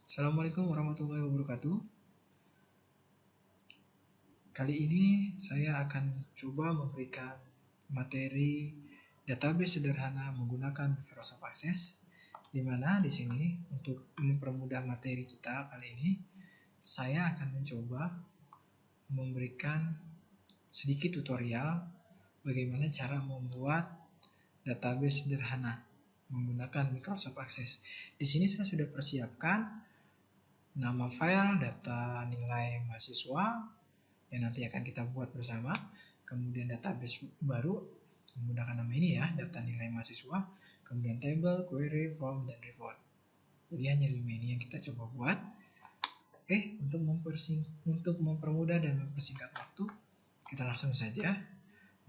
Assalamualaikum warahmatullahi wabarakatuh. Kali ini saya akan coba memberikan materi database sederhana menggunakan Microsoft Access, di mana di sini untuk mempermudah materi kita kali ini, saya akan mencoba memberikan sedikit tutorial bagaimana cara membuat database sederhana menggunakan Microsoft Access. Di sini saya sudah persiapkan nama file data nilai mahasiswa yang nanti akan kita buat bersama, kemudian database baru menggunakan nama ini ya, data nilai mahasiswa, kemudian table, query, form, dan report. Jadi hanya 5 ini yang kita coba buat. Oke, untuk mempermudah dan mempersingkat waktu, kita langsung saja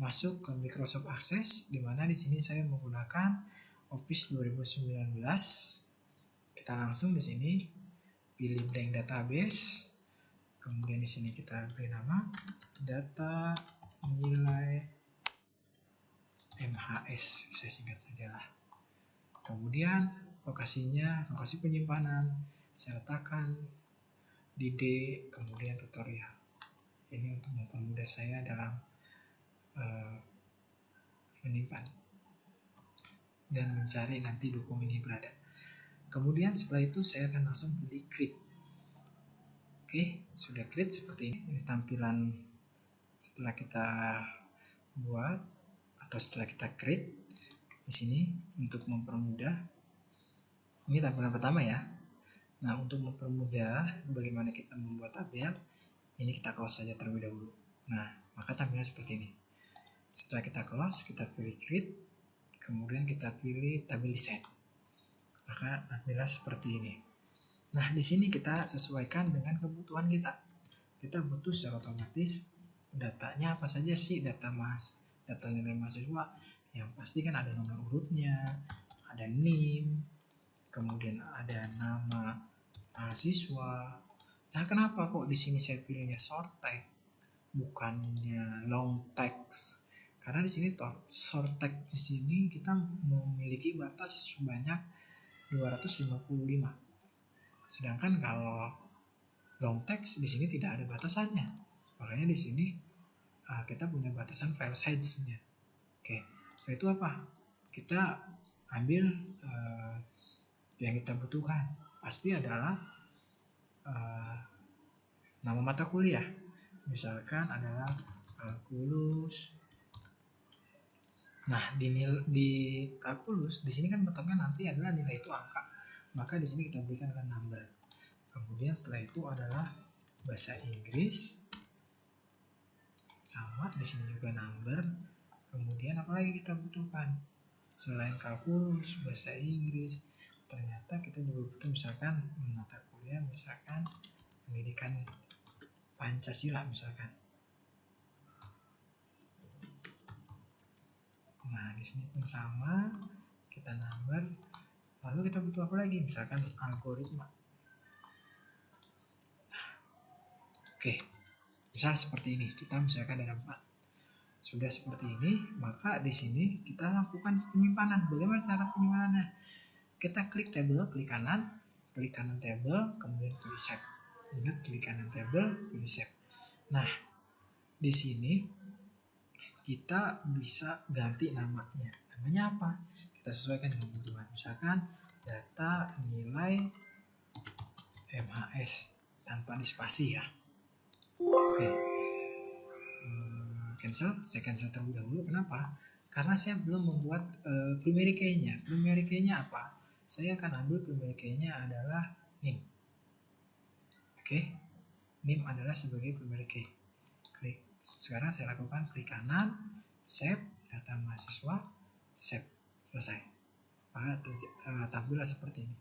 masuk ke Microsoft Access, di mana di sini saya menggunakan Office 2019. Kita langsung di sini pilih blank database, kemudian di sini kita beri nama data nilai MHS, saya singkat saja lah. Kemudian lokasinya, lokasi penyimpanan, saya letakkan di D, kemudian tutorial. Ini untuk mempermudah saya dalam menyimpan dan mencari nanti dokumen ini berada. Kemudian setelah itu saya akan langsung pilih create. Oke, sudah create seperti ini tampilan setelah kita buat atau setelah kita create. Di sini untuk mempermudah, ini tampilan pertama ya. Nah, untuk mempermudah bagaimana kita membuat tabel, ini kita close saja terlebih dahulu. Nah, maka tampilan seperti ini. Setelah kita close, kita pilih create, kemudian kita pilih tabel design. Maka tampilan seperti ini. Nah, di sini kita sesuaikan dengan kebutuhan kita. Kita butuh secara otomatis datanya apa saja sih, data nilai mahasiswa. Yang pasti kan ada nomor urutnya, ada NIM, kemudian ada nama mahasiswa. Nah, kenapa kok di sini saya pilihnya short tag bukannya long text? Karena di sini short tag di sini kita memiliki batas sebanyak 255. Sedangkan kalau long text di sini tidak ada batasannya. Makanya di sini kita punya batasan file size-nya. Oke, setelah itu apa? Kita ambil yang kita butuhkan. Pasti adalah nama mata kuliah. Misalkan adalah kalkulus. Nah, di kalkulus di sini kan bentuknya nanti adalah nilai itu angka. Maka di sini kita berikan dengan number. Kemudian setelah itu adalah bahasa Inggris. Sama, di sini juga number. Kemudian apalagi kita butuhkan? Selain kalkulus, bahasa Inggris, ternyata kita juga butuh misalkan mata kuliah, misalkan pendidikan Pancasila misalkan. Nah, di sini pun sama, kita number. Lalu kita butuh apa lagi? Misalkan algoritma. Oke, misal seperti ini. Kita misalkan ada 4. Sudah seperti ini, maka di sini kita lakukan penyimpanan. Bagaimana cara penyimpanannya? Kita klik table, klik kanan table, kemudian pilih save. Ingat, klik kanan table, pilih save. Nah, di sini kita bisa ganti namanya. Namanya apa? Kita sesuaikan dengan kebutuhan. Misalkan data nilai MHS tanpa dispasi ya. Oke. Saya cancel terlebih dahulu. Kenapa? Karena saya belum membuat primary key-nya. Primary key-nya apa? Saya akan ambil primary key-nya adalah NIM. Oke. NIM adalah sebagai primary key. Sekarang saya lakukan klik kanan, save, data mahasiswa, save, selesai. Maka tampillah seperti ini.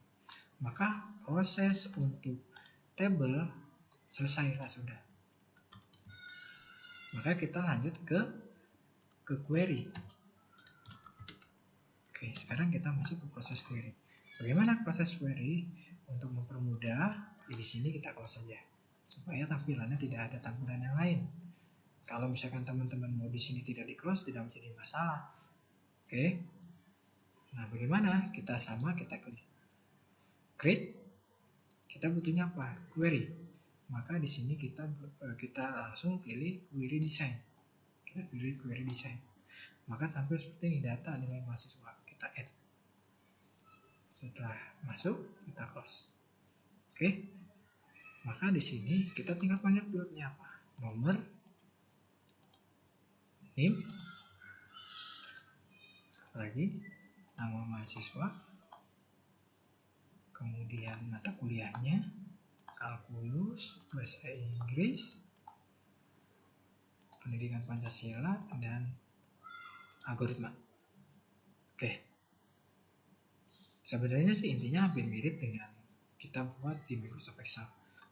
Maka proses untuk table selesailah sudah. Maka kita lanjut ke query. Oke, sekarang kita masuk ke proses query. Bagaimana proses query? Untuk mempermudah, di sini kita close saja supaya tampilannya tidak ada tampilan yang lain. Kalau misalkan teman-teman mau di sini tidak di close, tidak menjadi masalah. Oke. Nah, bagaimana? Kita klik create, kita kita butuhnya apa? Query. Maka di sini kita langsung pilih query design. Kita pilih query design. Maka tampil seperti ini, data nilai mahasiswa. Kita add. Setelah masuk, kita close. Oke. Maka di sini kita tinggal panggil pilotnya apa? Nomor, name, lagi nama mahasiswa, kemudian mata kuliahnya, kalkulus, bahasa Inggris, pendidikan Pancasila, dan algoritma. Oke. Sebenarnya sih intinya hampir mirip dengan kita buat di Microsoft Excel.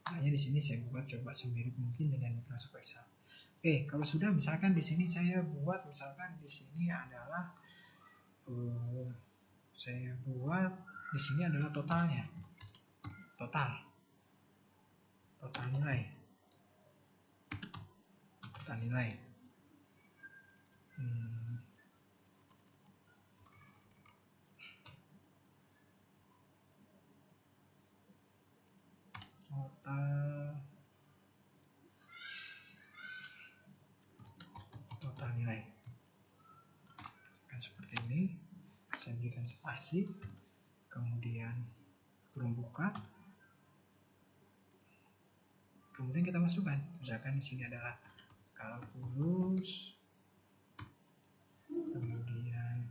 Makanya di sini saya buat coba semirip mungkin dengan Microsoft Excel. Oke, kalau sudah misalkan di sini saya buat misalkan di sini adalah di sini adalah totalnya. Total nilai. Total nilai. Total nilai. Seperti ini. Saya berikan spasi, kemudian kurung buka, kemudian kita masukkan. Misalkan di sini adalah kalkulus, kemudian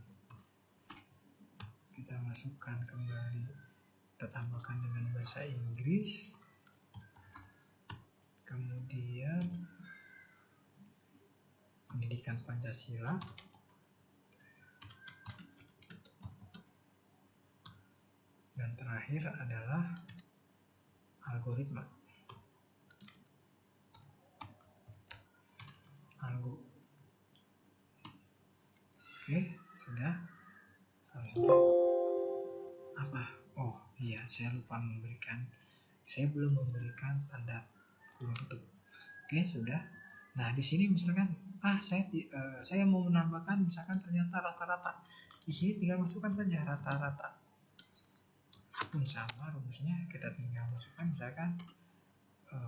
kita masukkan kembali, kita tambahkan dengan bahasa Inggris, kemudian pendidikan Pancasila, dan terakhir adalah algoritma. Oke, sudah. Apa? Oh iya, saya belum memberikan tanda kurung tutup. Oke, sudah. Nah, di sini misalkan saya mau menambahkan misalkan ternyata rata-rata. Di sini tinggal masukkan saja rata-rata. Pun sama rumusnya, kita tinggal masukkan misalkan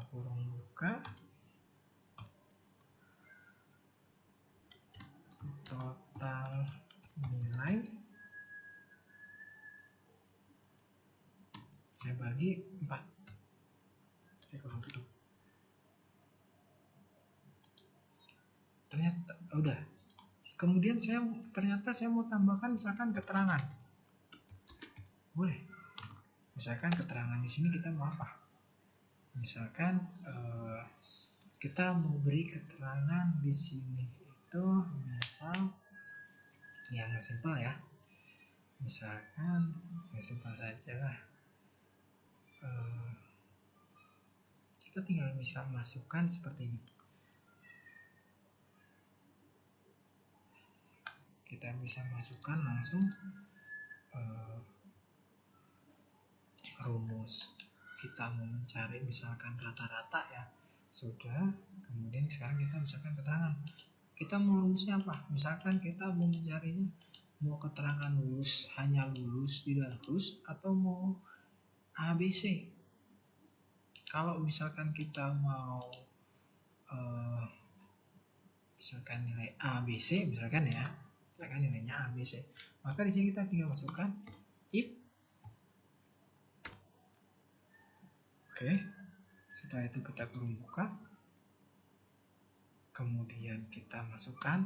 kurung buka total nilai, saya bagi 4, saya kurung tutup. Ternyata udah. Kemudian ternyata saya mau tambahkan misalkan keterangan. Boleh. Misalkan keterangan di sini kita mau apa? Misalkan kita mau beri keterangan di sini itu misal yang simpel ya. Misalkan yang simpel saja lah. Kita tinggal bisa masukkan seperti ini. Kita bisa masukkan langsung rumus. Kita mau mencari misalkan rata-rata ya, sudah. Kemudian sekarang kita misalkan keterangan. Kita mau rumusnya apa? Misalkan kita mau mencarinya, mau keterangan lulus, hanya lulus, tidak lulus, atau mau ABC. Kalau misalkan kita mau misalkan nilai ABC, misalkan nilainya ABC, maka di sini kita tinggal masukkan if. Oke, setelah itu kita kurung buka, kemudian kita masukkan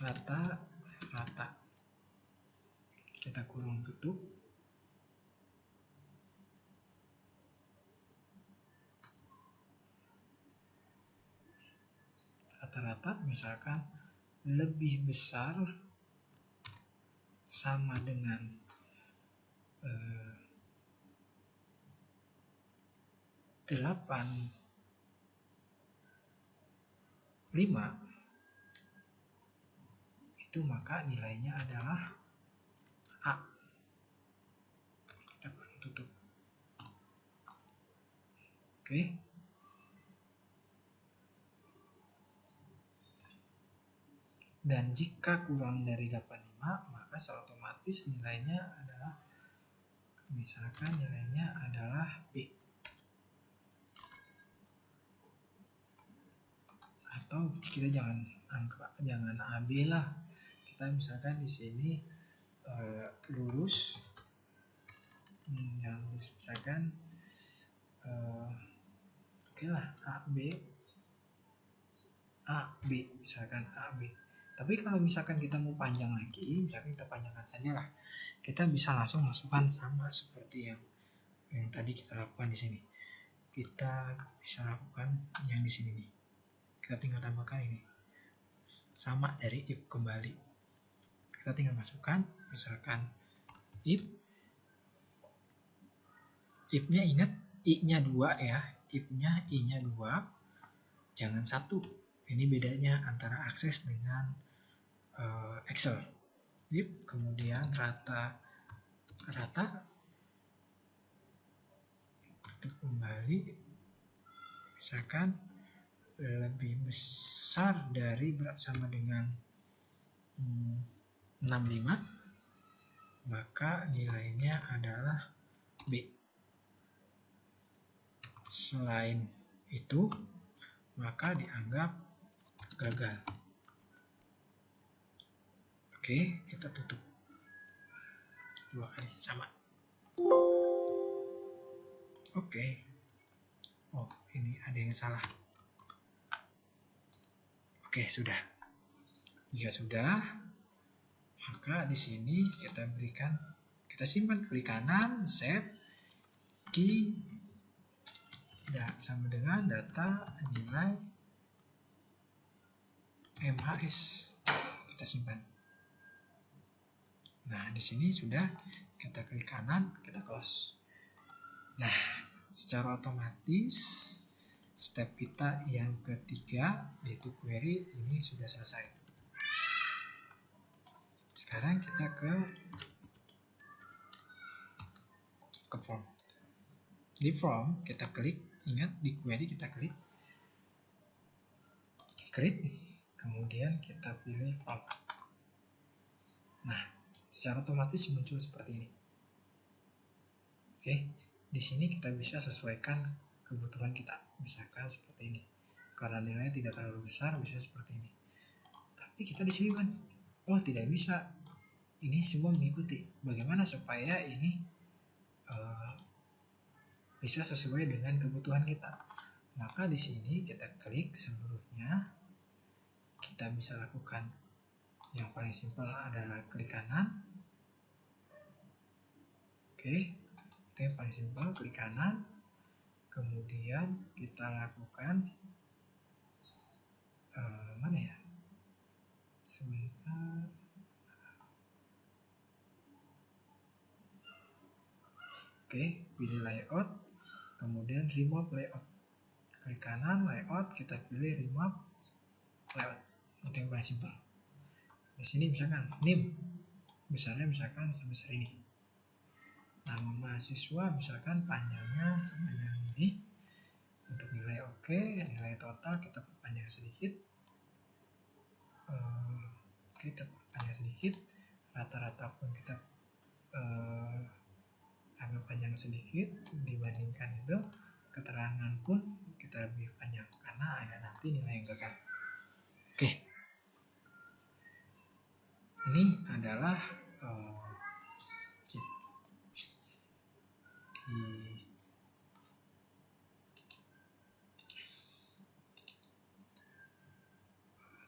rata-rata, kita kurung tutup, rata-rata misalkan lebih besar sama dengan 85, itu maka nilainya adalah A. Kita kurung tutup. Oke. Dan jika kurang dari 85, maka secara otomatis nilainya adalah misalkan nilainya adalah B, atau kita jangan AB lah, kita misalkan di sini lulus, yang lulus misalkan oke lah AB misalkan AB. Tapi kalau misalkan kita mau panjang lagi, misalkan kita panjangkan saja lah, kita bisa langsung masukkan sama seperti yang tadi kita lakukan di sini. Kita bisa lakukan yang di sini nih. Kita tinggal tambahkan ini sama dari if kembali. Kita tinggal masukkan, misalkan if-nya ingat i-nya 2 ya, if-nya i-nya 2, jangan 1. Ini bedanya antara Access dengan Excel. If kemudian rata itu kembali, misalkan lebih besar dari sama dengan 65, maka nilainya adalah B. Selain itu, maka dianggap gagal. Oke, kita tutup 2 kali sama. Oke. Oh, ini ada yang salah. Oke, sudah. Jika sudah, maka di sini kita simpan, klik kanan, save, key, sama dengan data nilai MHS. Kita simpan. Nah, di sini sudah, kita klik kanan, kita close. Nah, secara otomatis step kita yang ketiga, yaitu query, ini sudah selesai. Sekarang kita ke form. Di form kita klik, ingat di query kita klik create, kemudian kita pilih form. Nah, secara otomatis muncul seperti ini. Oke, di sini kita bisa sesuaikan kebutuhan kita, misalkan seperti ini. Karena nilainya tidak terlalu besar, bisa seperti ini. Tapi kita di sini kan, oh tidak bisa. Ini semua mengikuti. Bagaimana supaya ini bisa sesuai dengan kebutuhan kita? Maka di sini kita klik seluruhnya. Kita bisa lakukan yang paling simpel adalah klik kanan. Oke, itu yang paling simpel, klik kanan. Kemudian kita lakukan mana ya? Sebentar. Oke, pilih layout, kemudian remove layout. Klik kanan, layout, kita pilih remove layout. Itu yang paling simpel. Di sini misalkan name, besarnya misalkan sebesar ini. Nama mahasiswa misalkan panjangnya sepanjang ini. Untuk nilai oke, nilai total kita perpanjang sedikit. Kita perpanjang sedikit. Rata-rata pun kita agak panjang sedikit dibandingkan itu. Keterangan pun kita lebih panjang karena ada nanti nilai yang gagal. Oke, ini adalah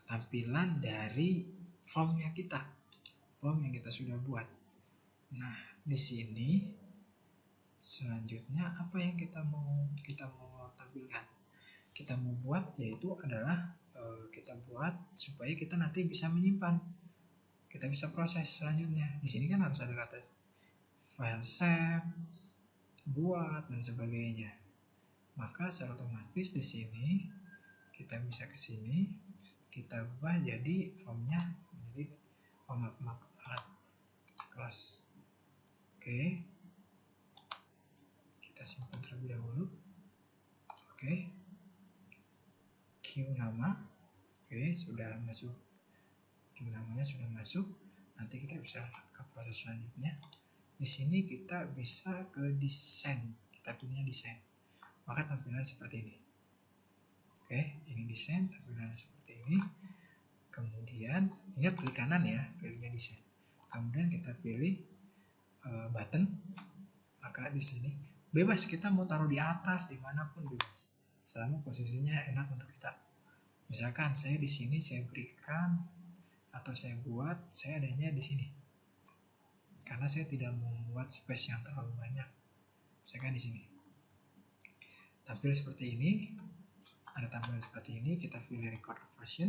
tampilan dari form yang kita sudah buat. Nah, di sini selanjutnya apa yang kita mau tampilkan? Kita mau buat yaitu adalah kita buat supaya kita nanti bisa menyimpan. Kita bisa proses selanjutnya. Di sini kan harus ada kata file save, buat dan sebagainya. Maka secara otomatis di sini kita bisa ke sini, kita ubah jadi formnya menjadi format alat kelas. Oke, kita simpan terlebih dahulu. Oke, queue nama. Oke, sudah masuk. Queue namanya sudah masuk. Nanti kita bisa ke proses selanjutnya. Di sini kita bisa ke desain, kita pilihnya desain, maka tampilan seperti ini. Oke, ini desain, tampilan seperti ini. Kemudian ingat klik kanan ya, pilihnya desain. Kemudian kita pilih button, maka di sini bebas kita mau taruh di atas dimanapun bebas, selama posisinya enak untuk kita. Misalkan saya di sini saya berikan atau saya buat, saya adanya di sini karena saya tidak membuat space yang terlalu banyak. Misalkan di sini tampil seperti ini, ada tampilan seperti ini. Kita pilih record operation.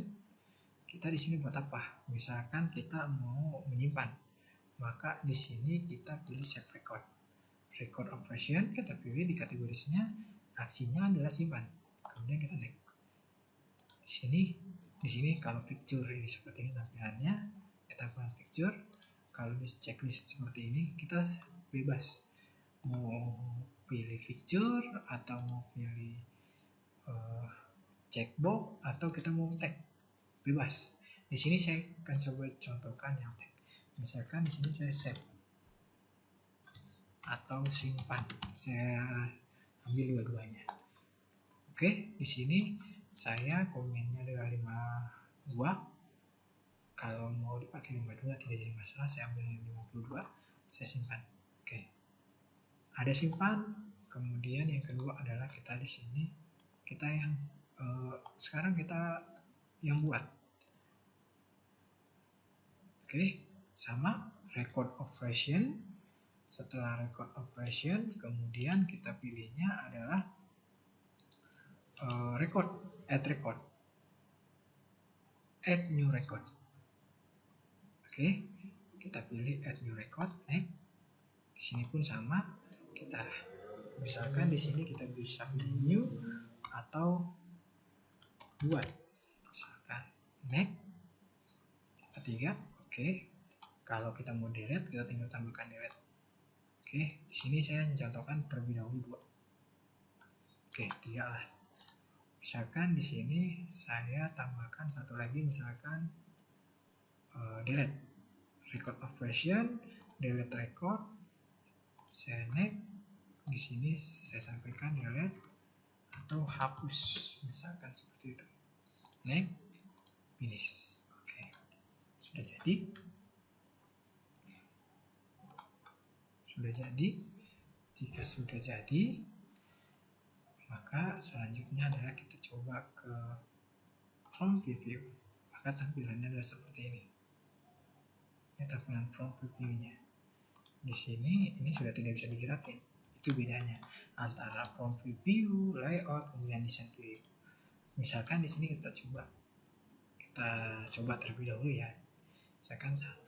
Kita di sini buat apa? Misalkan kita mau menyimpan, maka di sini kita pilih save record. Record operation kita pilih di kategorisinya, aksinya adalah simpan. Kemudian kita next. Di sini kalau picture ini seperti ini tampilannya, tampilan picture. Kalau di checklist seperti ini kita bebas mau pilih picture atau mau pilih checkbox atau kita mau tag, bebas. Di sini saya akan coba contohkan yang tag. Misalkan di sini saya save atau simpan, saya ambil dua-duanya. Oke, di sini saya komennya adalah 52. Kalau mau dipakai 52 tidak jadi masalah, saya ambil yang 52, saya simpan. Oke, ada simpan. Kemudian yang kedua adalah kita di sini kita yang sekarang kita yang buat. Oke, sama record operation. Setelah record operation, kemudian kita pilihnya adalah add new record. Oke, kita pilih add new record, next. Di sini pun sama, kita misalkan di sini kita bisa pilih new atau buat, misalkan next. Ketiga, oke. Kalau kita mau delete, kita tinggal tambahkan delete. Oke, di sini saya hanya contohkan terlebih dahulu 2. Oke, 3 lah. Misalkan di sini saya tambahkan satu lagi, misalkan delete record operation, delete record, saya next. Di sini saya sampaikan delete atau hapus, misalkan seperti itu. Next, finish. Oke, sudah jadi. Jika sudah jadi, maka selanjutnya adalah kita coba ke from preview. Maka tampilannya adalah seperti ini. Ini tampilan from preview-nya. Di sini ini sudah tidak bisa digerakin. Itu bedanya antara from preview, layout, kemudian design preview. Misalkan di sini kita coba terlebih dahulu ya. Misalkan 1,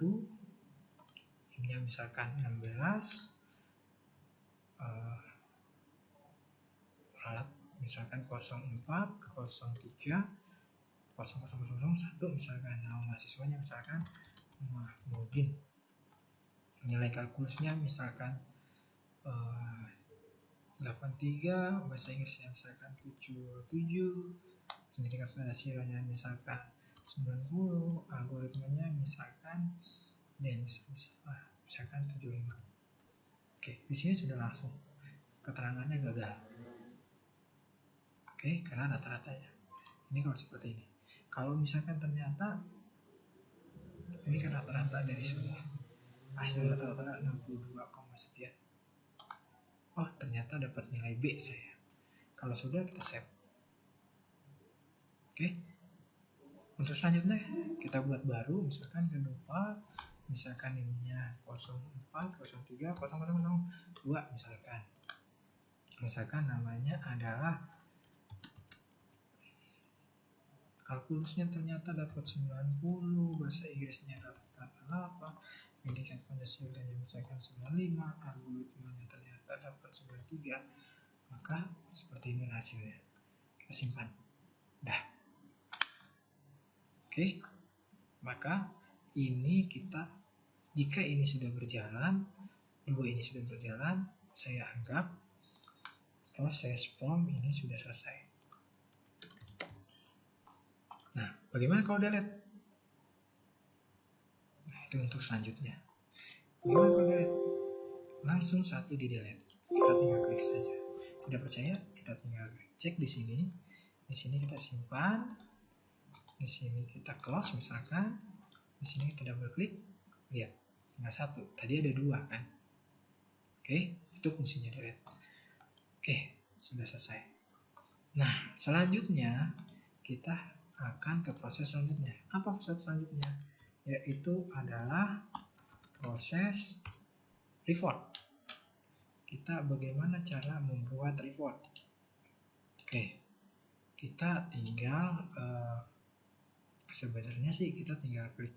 ini misalkan 16, alat misalkan 04, 03, 0001, misalkan nama mahasiswanya misalkan Mahmudin, nilai kalkulusnya misalkan 83, bahasa Inggrisnya misalkan 77, pendidikan penghasilannya misalkan 90, algoritmanya misalkan dan misalkan 75. Oke, di sini sudah langsung keterangannya gagal. Oke, karena rata-ratanya. Ini kalau seperti ini. Kalau misalkan ternyata ini kan rata-rata dari semua. Hasil rata-rata 62, sekian. Oh, ternyata dapat nilai B saya. Kalau sudah, kita save. Oke. Untuk selanjutnya kita buat baru, misalkan kedua, misalkan ininya 04, 03, 0002 misalkan. Misalkan namanya adalah kalkulusnya ternyata dapat 90, bahasa Inggrisnya dapat 88, pendidikan Pancasilanya misalkan 95, algoritmanya ternyata dapat 93, maka seperti ini hasilnya. Kita simpan. Dah. Oke. Maka ini jika ini sudah berjalan, 2 ini sudah berjalan, saya anggap proses from ini sudah selesai. Nah, bagaimana kalau delete? Nah, itu untuk selanjutnya. Bagaimana kalau delete? langsung satu di delete. Kita tinggal klik saja. Tidak percaya, kita tinggal cek di sini. Di sini kita simpan. Di sini kita close misalkan. Di sini kita double klik. Lihat, tinggal satu. Tadi ada dua kan. Oke, itu fungsinya delete. Oke, sudah selesai. Nah, selanjutnya kita akan ke proses selanjutnya. Apa proses selanjutnya? Yaitu adalah proses report. Kita bagaimana cara membuat report? Oke, kita tinggal sebenarnya sih kita tinggal klik.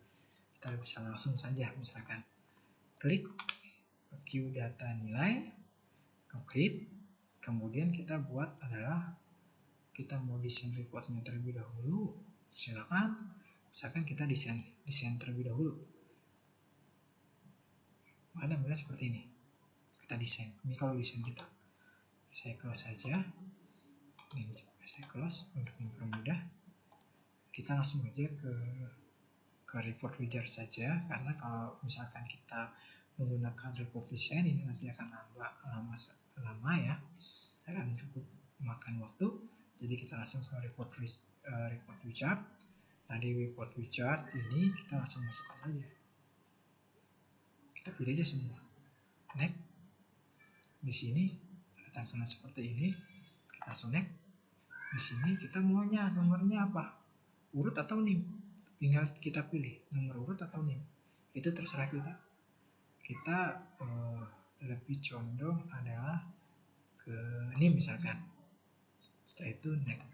Kita bisa langsung saja misalkan klik Q data nilai, create, kemudian kita buat adalah kita mau desain reportnya terlebih dahulu, silakan. Misalkan kita desain terlebih dahulu. Maka tampilnya seperti ini. Kita desain. Ini kalau desain kita. Saya close saja. Ini saya close untuk mempermudah. Kita langsung aja ke report wizard saja, karena kalau misalkan kita menggunakan report design ini nanti akan lama ya, akan cukup makan waktu. Jadi kita langsung ke report wizard. Nah, di report wizard ini kita langsung masukkan aja. Kita pilih aja semua. Next. Di sini ada tampilan seperti ini. Kita langsung next. Di sini kita maunya nomornya apa? Urut atau NIM? Tinggal kita pilih nomor urut atau NIM. Itu terserah kita. Kita lebih condong adalah ke NIM misalkan. Setelah itu next.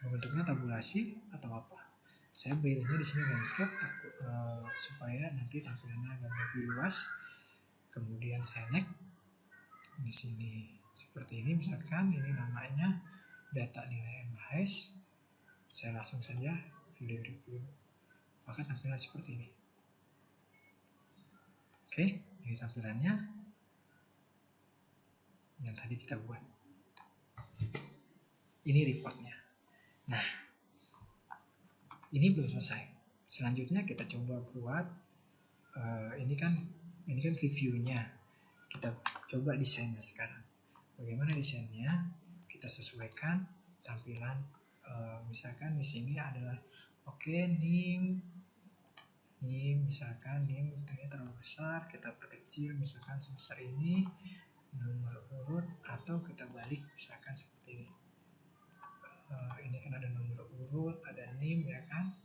Bentuknya tabulasi atau apa? Saya pilihnya di sini landscape supaya nanti tampilannya agak lebih luas. Kemudian saya next. Di sini seperti ini misalkan, ini namanya data nilai MHS. Saya langsung saja pilih review. Maka tampilan seperti ini. Oke, ini tampilannya yang tadi kita buat. Ini reportnya. Nah, ini belum selesai. Selanjutnya kita coba buat ini kan reviewnya. Kita coba desainnya sekarang. Bagaimana desainnya? Kita sesuaikan tampilan. Misalkan di sini adalah NIM misalkan NIM terlalu besar, kita perkecil misalkan sebesar ini, nomor urut, atau kita balik misalkan seperti ini. Ini kan ada nomor urut, ada NIM ya kan,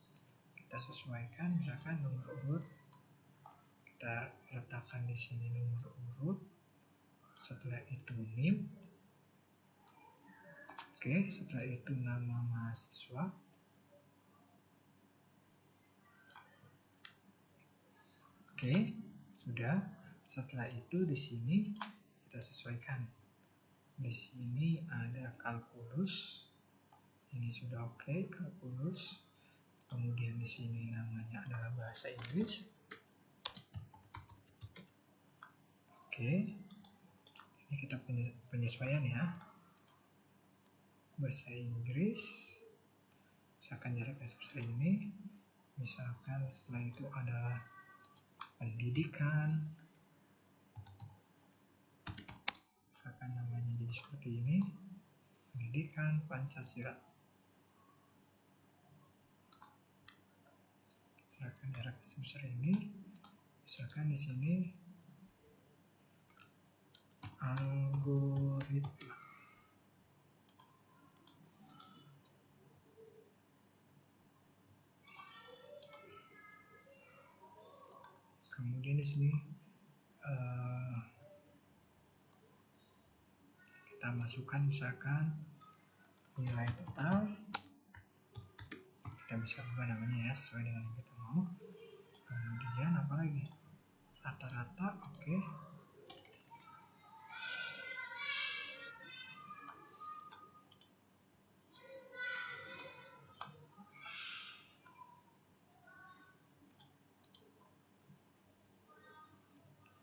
kita sesuaikan misalkan nomor urut, kita letakkan di sini nomor urut, setelah itu NIM. Oke, setelah itu nama mahasiswa. Oke, sudah. Setelah itu di sini kita sesuaikan. Di sini ada kalkulus. Ini sudah oke, kalkulus. Kemudian di sini namanya adalah bahasa Inggris. Oke. Ini kita penyesuaian ya. Bahasa Inggris, misalkan jaraknya sebesar ini, misalkan setelah itu adalah pendidikan, misalkan namanya jadi seperti ini, pendidikan Pancasila, misalkan jaraknya sebesar ini, misalkan di sini algoritma. Kemudian di sini kita masukkan misalkan nilai total. Kita bisa ubah namanya ya sesuai dengan yang kita mau. Kemudian apa lagi? Rata-rata, oke.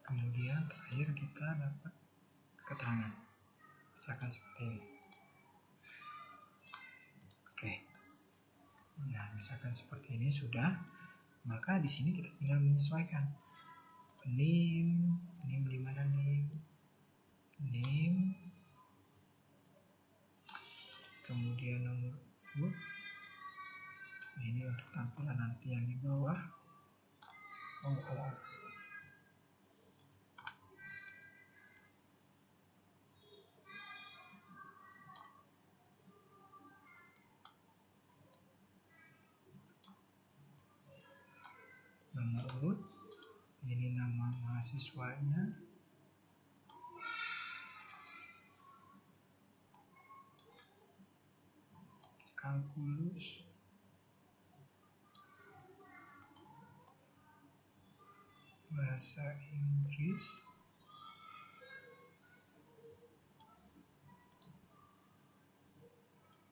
Kemudian terakhir kita dapat keterangan, misalkan seperti ini. Oke. Nah, misalkan seperti ini sudah, maka di sini kita tinggal menyesuaikan. NIM di mana NIM? Kemudian nomor urut. Ini untuk tampilan nanti yang di bawah. Nomor urut. Ini nama mahasiswanya. Kalkulus. Bahasa Inggris.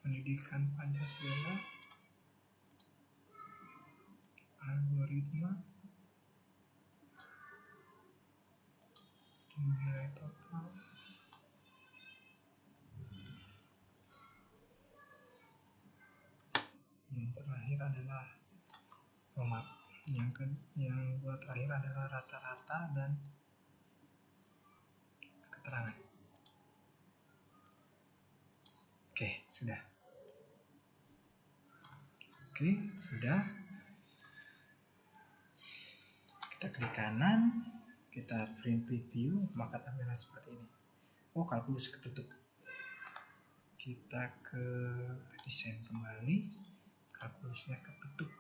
Pendidikan Pancasila. Algoritma. Nilai total. Yang terakhir adalah yang buat terakhir adalah rata-rata dan keterangan. Sudah. Sudah. Kita klik kanan, kita print preview, maka tampilan seperti ini. Kalkulus ketutup. Kita ke desain kembali, kalkulusnya ketutup.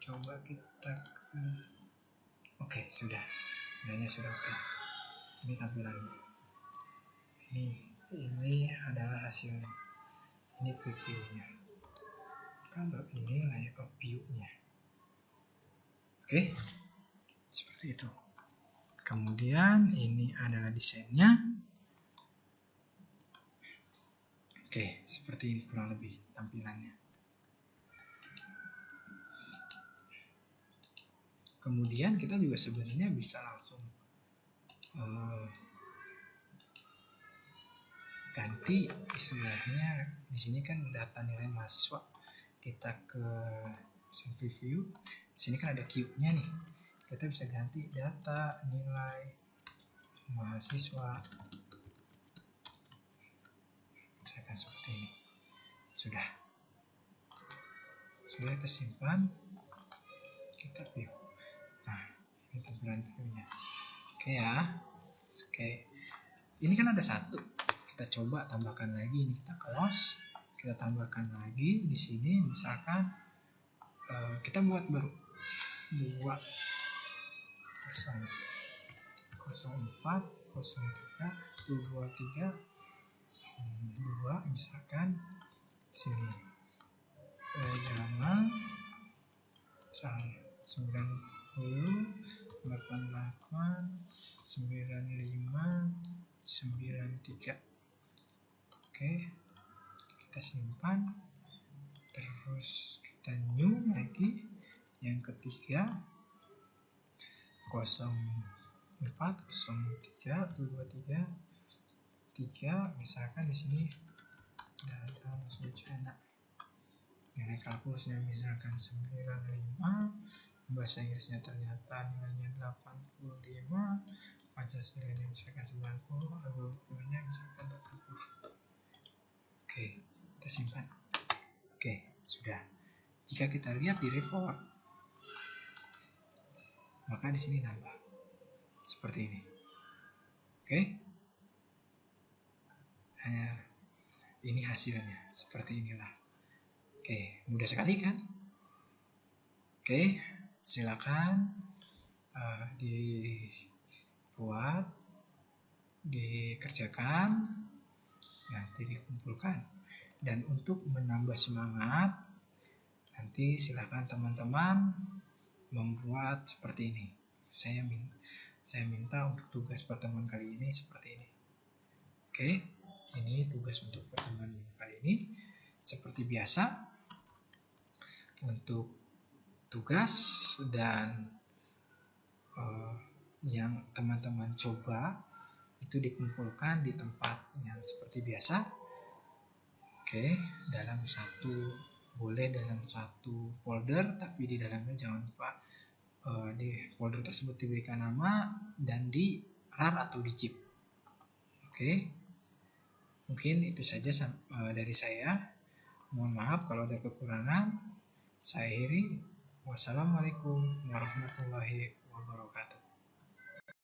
Coba kita ke sudah. Nilainya sudah oke. Ini tampilannya. Ini adalah hasilnya. Ini previewnya. Kalau ini layout view-nya. Seperti itu. Kemudian ini adalah desainnya. Seperti ini kurang lebih tampilannya. Kemudian kita juga sebenarnya bisa langsung ganti istilahnya. Di sini kan data nilai mahasiswa. Kita ke preview. Di sini kan ada Q-nya nih. Kita bisa ganti data nilai mahasiswa. Misalkan seperti ini. Sudah kita simpan. Kita view. Ini tampilan view-nya. Ini kan ada satu. Kita coba tambahkan lagi. Ini kita close. Kita tambahkan lagi di sini. Misalkan kita buat baru 204 03 223 2 misalkan sini zaman 90 88 95 93. Kita simpan, terus kita new lagi. Yang ketiga 04 03 223 3, misalkan di sini ada bencana. Nilai kalkulusnya misalkan 95, bahasa Inggrisnya ternyata nilainya 85, Pancasilanya misalkan 90, algoritmanya misalkan 80. Kita simpan. Sudah. Jika kita lihat di report, maka di sini nambah seperti ini. Ini hasilnya seperti inilah. Mudah sekali kan? Silakan dibuat, dikerjakan, nanti dikumpulkan. Dan untuk menambah semangat, nanti silakan teman-teman membuat seperti ini. Saya minta untuk tugas pertemuan kali ini seperti ini. Ini tugas untuk pertemuan kali ini. Seperti biasa, untuk tugas dan yang teman-teman coba itu dikumpulkan di tempat yang seperti biasa. Dalam satu boleh dalam satu folder, tapi di dalamnya jangan lupa di folder tersebut diberikan nama dan di RAR atau di zip. Oke, mungkin itu saja dari saya. Mohon maaf kalau ada kekurangan. Saya akhiri. Wassalamualaikum warahmatullahi wabarakatuh.